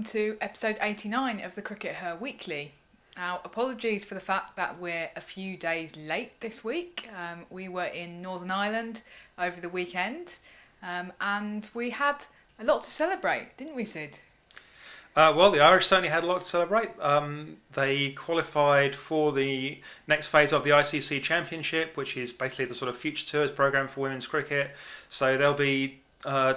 to episode 89 of the CRICKETher Weekly. Now, apologies for the fact that we're a few days late this week. We were in Northern Ireland over the weekend, and we had a lot to celebrate, didn't we, Sid? Well, the Irish certainly had a lot to celebrate. They qualified for the next phase of the ICC Championship, which is basically the sort of future tours program for women's cricket. So there'll be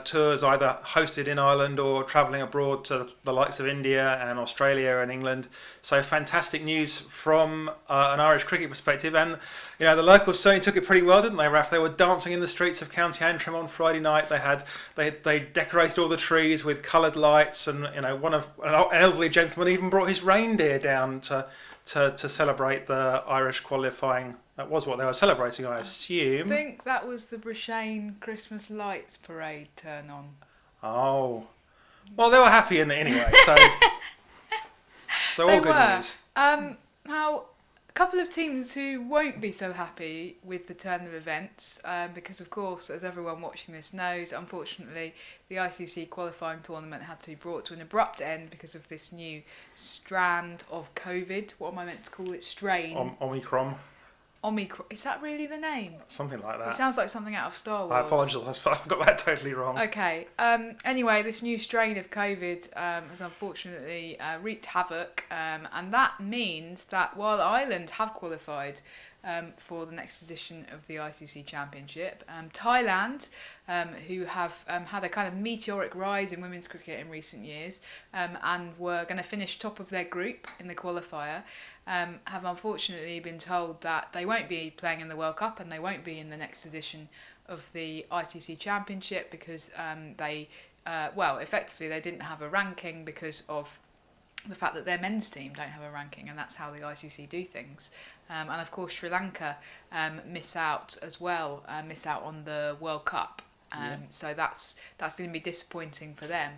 tours either hosted in Ireland or travelling abroad to the likes of India and Australia and England. So fantastic news from an Irish cricket perspective. And the locals certainly took it pretty well, didn't they, Raf? They were dancing in the streets of County Antrim on Friday night. They decorated all the trees with coloured lights, and an elderly gentleman even brought his reindeer down to celebrate the Irish qualifying. That was what they were celebrating, I assume. I think that was the Brishane Christmas Lights Parade turn on. Oh. Well, they were happy in it anyway, so all good news. Now, a couple of teams who won't be so happy with the turn of events, because of course, as everyone watching this knows, unfortunately, the ICC qualifying tournament had to be brought to an abrupt end because of this new strand of COVID. What am I meant to call it? Strain. Omicron. Omicron. Is that really the name? Something like that. It sounds like something out of Star Wars. I apologise, I got that totally wrong. Okay. Anyway, this new strain of COVID has unfortunately wreaked havoc, and that means that while Ireland have qualified for the next edition of the ICC Championship, Thailand, who have had a kind of meteoric rise in women's cricket in recent years, and were going to finish top of their group in the qualifier, have unfortunately been told that they won't be playing in the World Cup and they won't be in the next edition of the ICC Championship because effectively they didn't have a ranking because of the fact that their men's team don't have a ranking, and that's how the ICC do things. And of course Sri Lanka miss out as well, miss out on the World Cup. So that's going to be disappointing for them.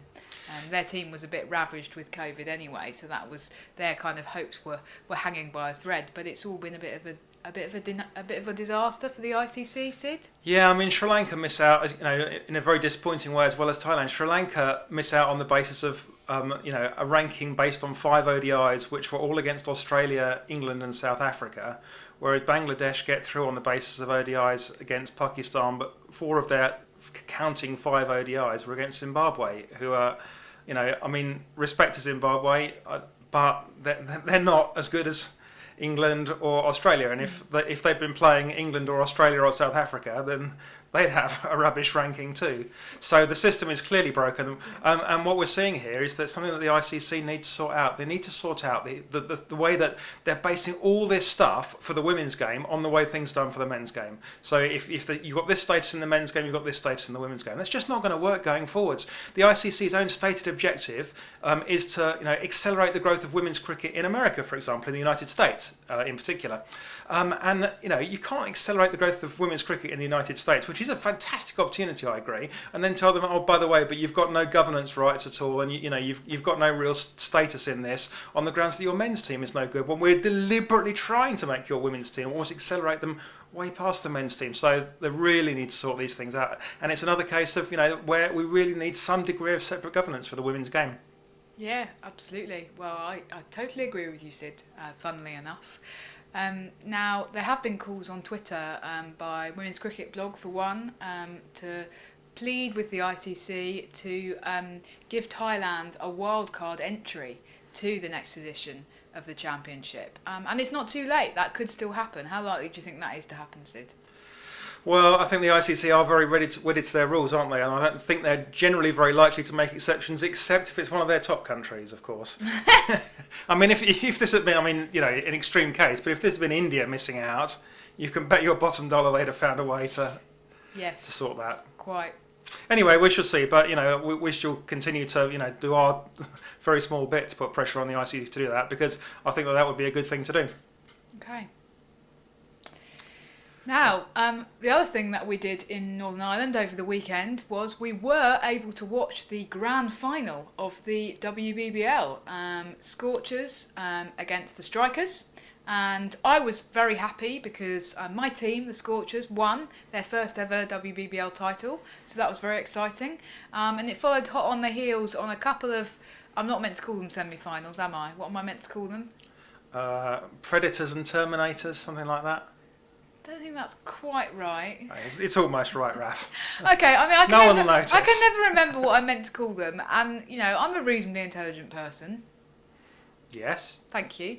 Their team was a bit ravaged with COVID anyway, so that was their kind of hopes were hanging by a thread. But it's all been a bit of a disaster for the ICC, Sid. Yeah, I mean Sri Lanka miss out, in a very disappointing way, as well as Thailand. Sri Lanka miss out on the basis of a ranking based on 5 ODIs, which were all against Australia, England, and South Africa, whereas Bangladesh get through on the basis of ODIs against Pakistan, but 4 of their counting 5 ODIs were against Zimbabwe, who are, respect to Zimbabwe, but they're not as good as England or Australia. And if they'd been playing England or Australia or South Africa, then they'd have a rubbish ranking too. So the system is clearly broken. And what we're seeing here is that something that the ICC need to sort out. They need to sort out the way that they're basing all this stuff for the women's game on the way things are done for the men's game. So if you've got this status in the men's game, you've got this status in the women's game. That's just not going to work going forwards. The ICC's own stated objective is to accelerate the growth of women's cricket in America, for example, in the United States in particular. You can't accelerate the growth of women's cricket in the United States, which is a fantastic opportunity, I agree, and then tell them, oh, by the way, but you've got no governance rights at all, and you've got no real status in this on the grounds that your men's team is no good, when we're deliberately trying to make your women's team almost accelerate them way past the men's team. So they really need to sort these things out, and it's another case of where we really need some degree of separate governance for the women's game. Yeah, absolutely. Well, I totally agree with you, Sid, funnily enough. Now, there have been calls on Twitter by Women's Cricket Blog, for one, to plead with the ICC to give Thailand a wildcard entry to the next edition of the championship. And it's not too late. That could still happen. How likely do you think that is to happen, Sid? Well, I think the ICC are very wedded to their rules, aren't they? And I don't think they're generally very likely to make exceptions, except if it's one of their top countries, of course. I mean, if this had been, an extreme case, but if this had been India missing out, you can bet your bottom dollar they'd have found a way to sort that. Quite. Anyway, we shall see, but we shall continue to do our very small bit to put pressure on the ICC to do that, because I think that would be a good thing to do. Okay. Now, the other thing that we did in Northern Ireland over the weekend was we were able to watch the grand final of the WBBL, Scorchers against the Strikers. And I was very happy because my team, the Scorchers, won their first ever WBBL title. So that was very exciting. And it followed hot on the heels on a couple of I'm not meant to call them semi-finals, am I? What am I meant to call them? Predators and Terminators, something like that. I don't think that's quite right. It's almost right, Raf. Okay, I mean, I No one will notice. can never remember what I meant to call them, and I'm a reasonably intelligent person. Yes. Thank you.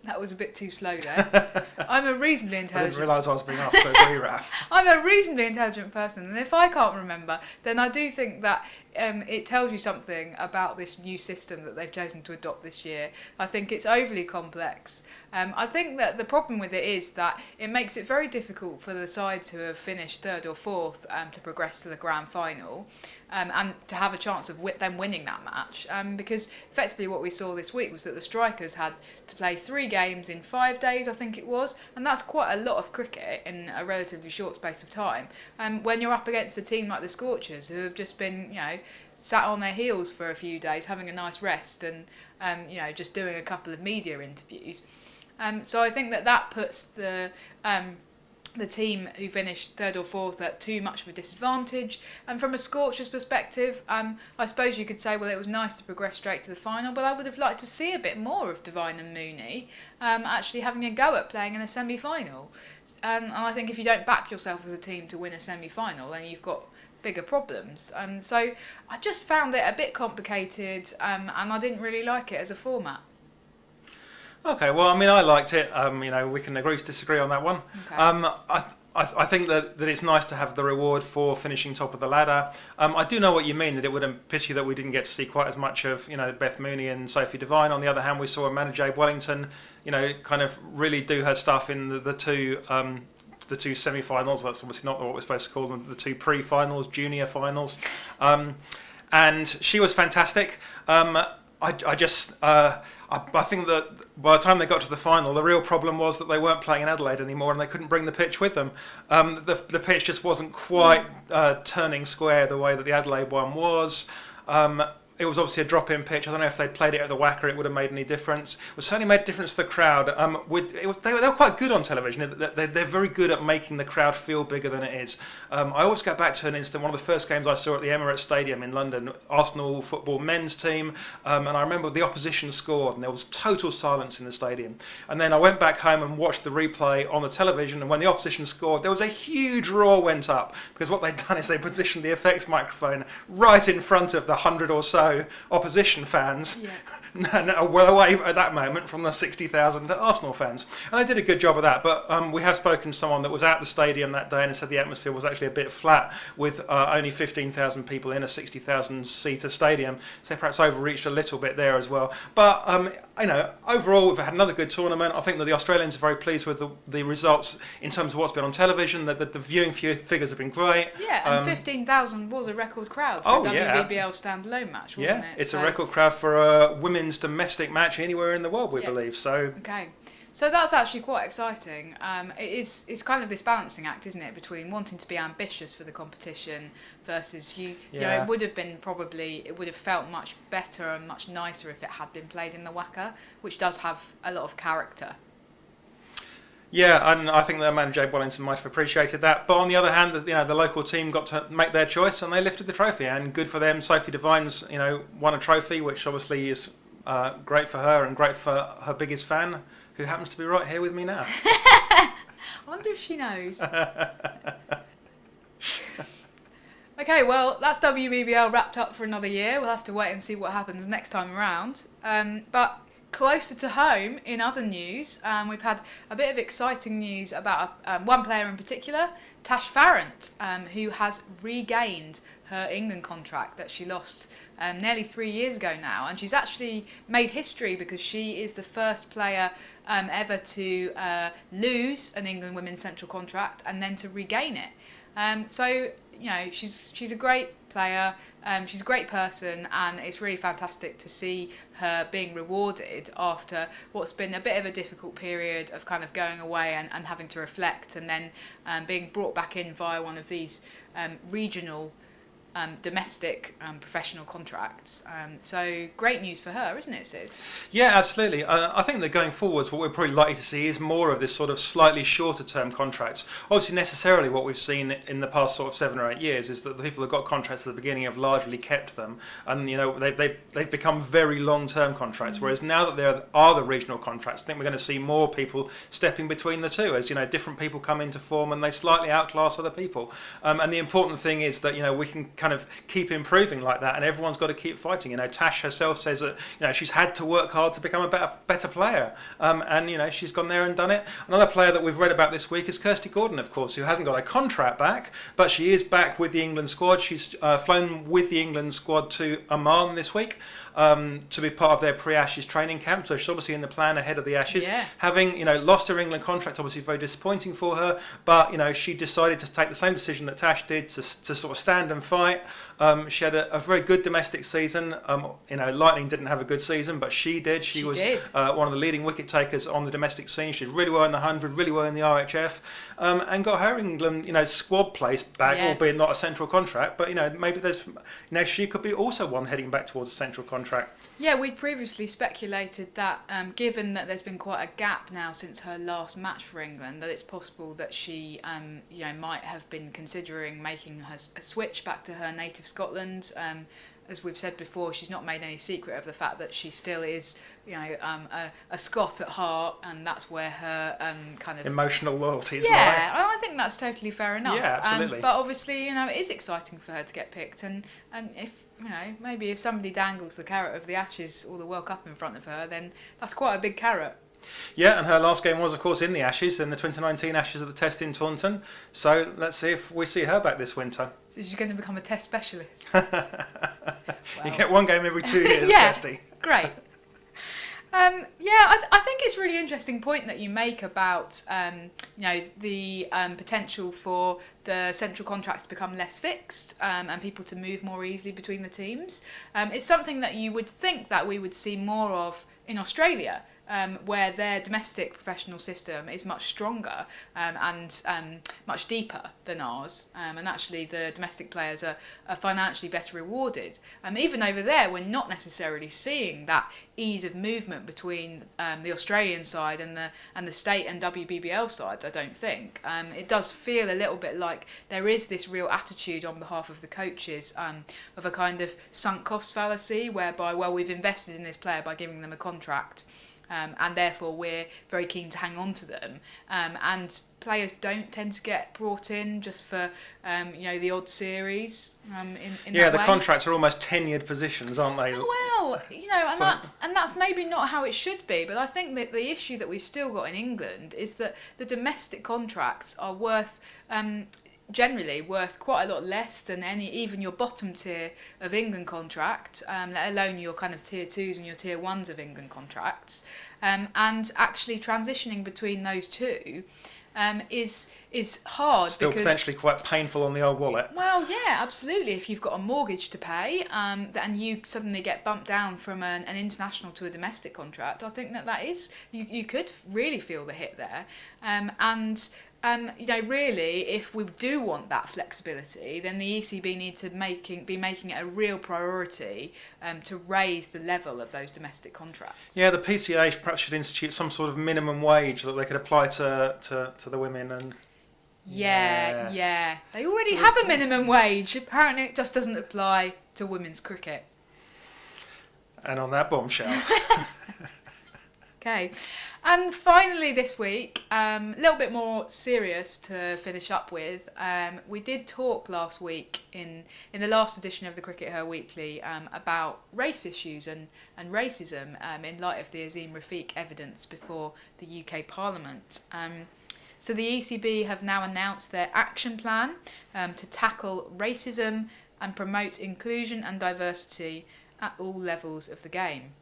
That was a bit too slow there. I'm a reasonably I intelligent. didn't realise I was being asked to agree, Raf. I'm a reasonably intelligent person, and if I can't remember, then I do think that it tells you something about this new system that they've chosen to adopt this year. I think it's overly complex. I think that the problem with it is that it makes it very difficult for the sides who have finished third or fourth to progress to the grand final. And to have a chance of them winning that match. Because effectively what we saw this week was that the strikers had to play 3 games in 5 days, I think it was, and that's quite a lot of cricket in a relatively short space of time. When you're up against a team like the Scorchers, who have just been, sat on their heels for a few days, having a nice rest and, just doing a couple of media interviews. So I think that puts the team who finished third or fourth at too much of a disadvantage. And from a Scorchers perspective, I suppose you could say, well, it was nice to progress straight to the final, but I would have liked to see a bit more of Devine and Mooney actually having a go at playing in a semi-final. And I think if you don't back yourself as a team to win a semi-final, then you've got bigger problems. So I just found it a bit complicated, and I didn't really like it as a format. Okay, well, I mean, I liked it. We can agree to disagree on that one. Okay. I think that it's nice to have the reward for finishing top of the ladder. I do know what you mean, that it would have pity that we didn't get to see quite as much of, Beth Mooney and Sophie Devine. On the other hand, we saw Amanda Jade Wellington, kind of really do her stuff in the two semi-finals. That's obviously not what we're supposed to call them, the 2 pre-finals, junior finals. And she was fantastic. I think that by the time they got to the final, the real problem was that they weren't playing in Adelaide anymore and they couldn't bring the pitch with them. The pitch just wasn't quite turning square the way that the Adelaide one was. It was obviously a drop-in pitch. I don't know if they played it at the Wacker, it would have made any difference. It certainly made a difference to the crowd. They were quite good on television. They're very good at making the crowd feel bigger than it is. I always go back to an instant, one of the first games I saw at the Emirates Stadium in London, Arsenal football men's team, and I remember the opposition scored and there was total silence in the stadium. And then I went back home and watched the replay on the television, and when the opposition scored, there was a huge roar went up, because what they'd done is they positioned the effects microphone right in front of the 100 or so opposition fans, well away at that moment from the 60,000 Arsenal fans, and they did a good job of that. But we have spoken to someone that was at the stadium that day and said the atmosphere was actually a bit flat with only 15,000 people in a 60,000 seater stadium, so perhaps overreached a little bit there as well. But overall we've had another good tournament. I think that the Australians are very pleased with the results in terms of what's been on television. The viewing figures have been great. Yeah, and 15,000 was a record crowd for a WBBL standalone match, wasn't it? It's a record crowd for a women's domestic match anywhere in the world, we believe. So okay, so that's actually quite exciting. It's kind of this balancing act, isn't it, between wanting to be ambitious for the competition versus it would have felt much better and much nicer if it had been played in the Wacker, which does have a lot of character. Yeah, and I think that Amanda Jade Wellington might have appreciated that. But on the other hand, the local team got to make their choice and they lifted the trophy, and good for them. Sophie Devine's, won a trophy, which obviously is great for her and great for her biggest fan, who happens to be right here with me now. I wonder if she knows. Okay, well, that's WBBL wrapped up for another year. We'll have to wait and see what happens next time around. But closer to home, in other news, we've had a bit of exciting news about one player in particular, Tash Farrant, who has regained her England contract that she lost nearly 3 years ago now. And she's actually made history because she is the first player ever to lose an England women's central contract and then to regain it. So, she's a great player. She's a great person, and it's really fantastic to see her being rewarded after what's been a bit of a difficult period of kind of going away and having to reflect, and then being brought back in via one of these regional domestic professional contracts. So great news for her, isn't it, Sid? Yeah, absolutely. I think that going forwards, what we're probably likely to see is more of this sort of slightly shorter term contracts. Obviously, necessarily what we've seen in the past sort of 7 or 8 years is that the people that got contracts at the beginning have largely kept them, and they've become very long term contracts. Whereas now that there are the regional contracts, I think we're going to see more people stepping between the two, as different people come into form and they slightly outclass other people. And the important thing is that we can kind of keep improving like that, and everyone's got to keep fighting. Tash herself says that she's had to work hard to become a better player, and she's gone there and done it. Another player that we've read about this week is Kirsty Gordon, of course, who hasn't got a contract back, but she is back with the England squad. She's flown with the England squad to Oman this week to be part of their pre-Ashes training camp, so she's obviously in the plan ahead of the Ashes. Yeah. Having lost her England contract, obviously very disappointing for her, but she decided to take the same decision that Tash did to sort of stand and fight. She had a very good domestic season. Lightning didn't have a good season, but she did. She was one of the leading wicket takers on the domestic scene. She did really well in the 100, really well in the RHF, and got her England squad place back, albeit not a central contract. But maybe she could be also one heading back towards a central contract. Yeah, we'd previously speculated that given that there's been quite a gap now since her last match for England, that it's possible that she might have been considering making a switch back to her native Scotland. As we've said before, she's not made any secret of the fact that she still is a Scot at heart, and that's where her kind of emotional loyalties lie. Yeah, I think that's totally fair enough. Yeah, absolutely. But obviously, it is exciting for her to get picked, and if maybe if somebody dangles the carrot of the Ashes or the World Cup in front of her, then that's quite a big carrot. Yeah, and her last game was, of course, in the Ashes, in the 2019 Ashes at the Test in Taunton. So let's see if we see her back this winter. So she's going to become a Test specialist. You get one game every 2 years, Kirsty. Great. I think it's a really interesting point that you make about the potential for the central contracts to become less fixed and people to move more easily between the teams. It's something that you would think that we would see more of in Australia, where their domestic professional system is much stronger and much deeper than ours. And actually the domestic players are financially better rewarded. Even over there, we're not necessarily seeing that ease of movement between the Australian side and the state and WBBL sides, I don't think. It does feel a little bit like there is this real attitude on behalf of the coaches of a kind of sunk cost fallacy, whereby, well, we've invested in this player by giving them a contract, and therefore we're very keen to hang on to them. And players don't tend to get brought in just for the odd series. In the way. Contracts are almost tenured positions, aren't they? Well, and that's maybe not how it should be. But I think that the issue that we've still got in England is that the domestic contracts are generally worth quite a lot less than even your bottom tier of England contract, let alone your kind of tier 2s and your tier 1s of England contracts. And actually transitioning between those two is hard. Still because potentially quite painful on the old wallet. Well, yeah, absolutely. If you've got a mortgage to pay and you suddenly get bumped down from an international to a domestic contract, I think that is, you could really feel the hit there. Really, if we do want that flexibility, then the ECB need to be making it a real priority to raise the level of those domestic contracts. Yeah, the PCA perhaps should institute some sort of minimum wage that they could apply to the women. And yeah, they already have a minimum wage. Apparently, it just doesn't apply to women's cricket. And on that bombshell. Okay. And finally this week, a little bit more serious to finish up with. We did talk last week in the last edition of the CRICKETher Weekly about race issues and racism in light of the Azim Rafiq evidence before the UK Parliament. So the ECB have now announced their action plan to tackle racism and promote inclusion and diversity at all levels of the game.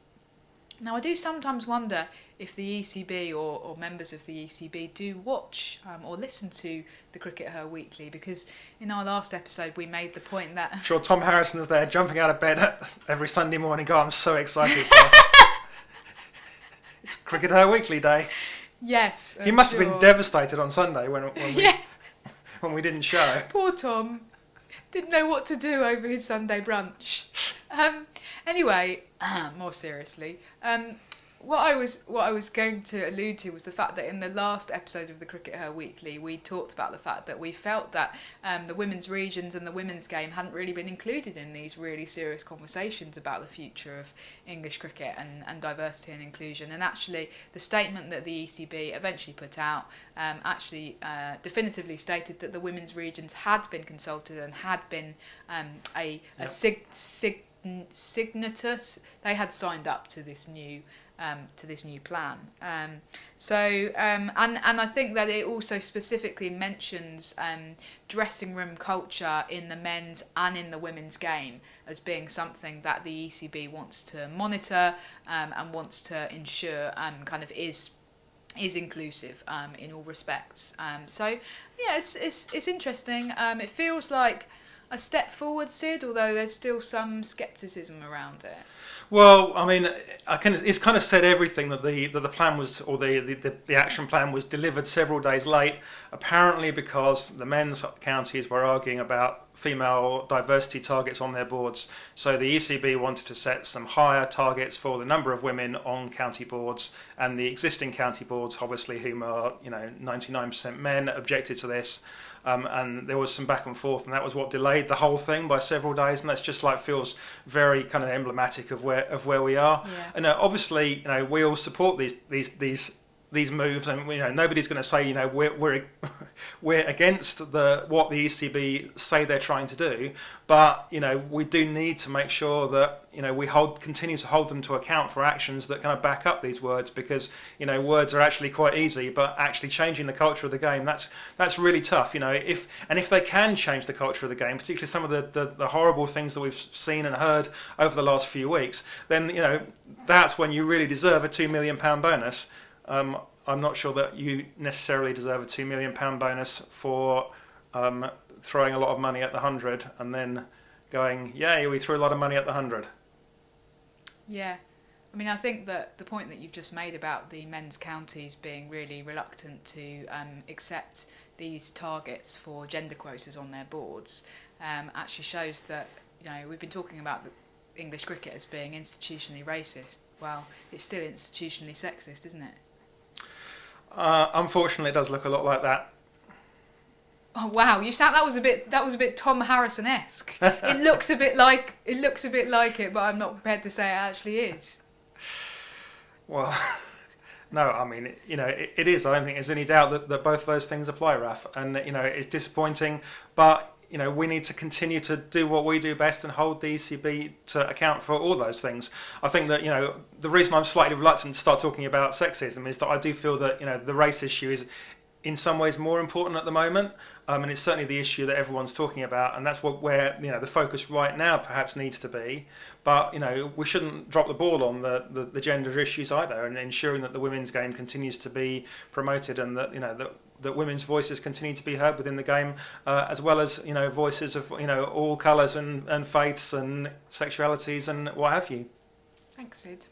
Now, I do sometimes wonder if the ECB or members of the ECB do watch or listen to the CRICKETher Weekly, because in our last episode we made the point that... I'm sure Tom Harrison's there jumping out of bed every Sunday morning. God, I'm so excited. It's CRICKETher Weekly day. Yes, he must have been devastated on Sunday when we didn't show. Poor Tom. Didn't know what to do over his Sunday brunch. Anyway, more seriously, what I was going to allude to was the fact that in the last episode of the CRICKETher Weekly, we talked about the fact that we felt that the women's regions and the women's game hadn't really been included in these really serious conversations about the future of English cricket and diversity and inclusion. And actually, the statement that the ECB eventually put out definitively stated that the women's regions had been consulted and had been signatus. They had signed up to this new plan. And I think that it also specifically mentions dressing room culture in the men's and in the women's game as being something that the ECB wants to monitor and wants to ensure kind of is inclusive in all respects. So yeah, it's interesting. It feels like a step forward, Sid, although there's still some scepticism around it. Well, I mean, it's kind of said everything that the plan was, or the action plan was delivered several days late, apparently because the men's counties were arguing about female diversity targets on their boards. So the ECB wanted to set some higher targets for the number of women on county boards, and the existing county boards, obviously, whom are 99% men, objected to this. And there was some back and forth, and that was what delayed the whole thing by several days. And that's just feels very kind of emblematic of where we are. Yeah. And obviously, we all support these moves, and nobody's going to say we're against what the ECB say they're trying to do, but we do need to make sure that we continue to hold them to account for actions that kind of back up these words, because words are actually quite easy, but actually changing the culture of the game, that's really tough. If they can change the culture of the game, particularly some of the horrible things that we've seen and heard over the last few weeks, then that's when you really deserve a £2 million bonus. I'm not sure that you necessarily deserve a £2 million bonus for throwing a lot of money at the 100 and then going, yay, we threw a lot of money at the 100. Yeah. I mean, I think that the point that you've just made about the men's counties being really reluctant to accept these targets for gender quotas on their boards actually shows that, we've been talking about English cricket as being institutionally racist. Well, it's still institutionally sexist, isn't it? Unfortunately, it does look a lot like that. Oh wow! That was a bit Tom Harrison-esque. It looks a bit like it, but I'm not prepared to say it actually is. Well, no, I mean, it is. I don't think there's any doubt that both those things apply, Raf. And it's disappointing, but we need to continue to do what we do best and hold the ECB to account for all those things. I think that, the reason I'm slightly reluctant to start talking about sexism is that I do feel that, the race issue is in some ways more important at the moment. And it's certainly the issue that everyone's talking about. And that's where the focus right now perhaps needs to be. But, we shouldn't drop the ball on the gender issues either, and ensuring that the women's game continues to be promoted, and that, that women's voices continue to be heard within the game, as well as voices of all colours and faiths and sexualities and what have you. Thanks, Sid.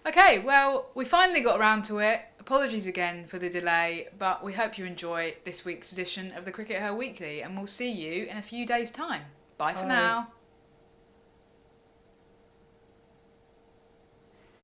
Okay, well, we finally got around to it. Apologies again for the delay, but we hope you enjoy this week's edition of the CRICKETher Weekly, and we'll see you in a few days' time. Bye for now.